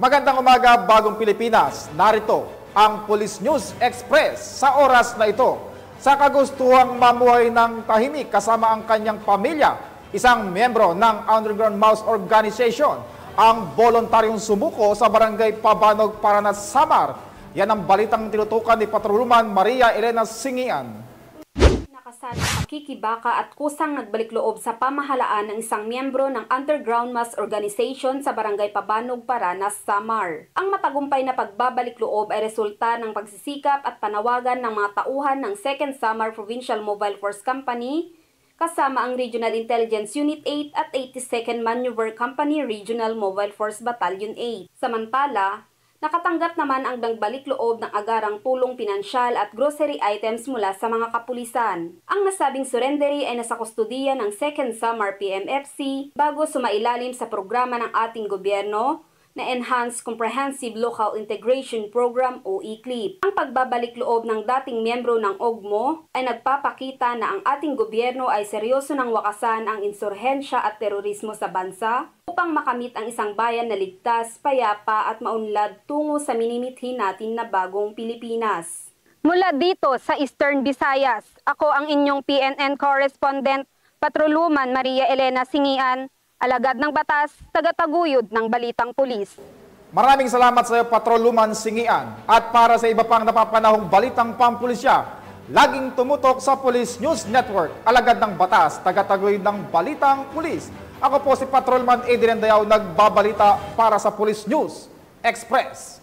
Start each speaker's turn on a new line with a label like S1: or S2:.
S1: Magandang umaga, Bagong Pilipinas. Narito ang Police News Express sa oras na ito. Sa kagustuhang mamuhay ng tahimik kasama ang kanyang pamilya, isang miyembro ng Underground Mouse Organization ang voluntaryong sumuko sa Barangay Pabanog, Paranas, Samar. Yan ang balitang tinutukan ni Patrolman Maria Elena Singian.
S2: Nakasalang pakikibaka at kusang nagbalik loob sa pamahalaan ng isang miyembro ng Underground Mass Organization sa Barangay Pabanog, Paranas, Samar. Ang matagumpay na pagbabalik loob ay resulta ng pagsisikap at panawagan ng mga tauhan ng 2nd Samar Provincial Mobile Force Company kasama ang Regional Intelligence Unit 8 at 82nd Maneuver Company Regional Mobile Force Battalion 8. Samantala, nakatanggap naman ang nagbalik loob ng agarang tulong pinansyal at grocery items mula sa mga kapulisan. Ang nasabing surrendery ay nasa kustudiya ng 2nd Samar PMFC bago sumailalim sa programa ng ating gobyerno na Enhanced Comprehensive Local Integration Program o ECLIP. Ang pagbabalik loob ng dating miyembro ng OGMO ay nagpapakita na ang ating gobyerno ay seryoso ng wakasan ang insurhensya at terorismo sa bansa upang makamit ang isang bayan na ligtas, payapa at maunlad tungo sa minimithi natin na bagong Pilipinas.
S3: Mula dito sa Eastern Visayas, ako ang inyong PNN correspondent, Patrolman Maria Elena Singian, alagad ng batas, tagataguyod ng balitang pulis.
S1: Maraming salamat sa iyo, Patrolman Singian. At para sa iba pang napapanahong balitang pampulisya, laging tumutok sa Police News Network, alagad ng batas, tagataguyod ng balitang pulis. Ako po si Patrolman Adrian Dayaw, nagbabalita para sa Police News Express.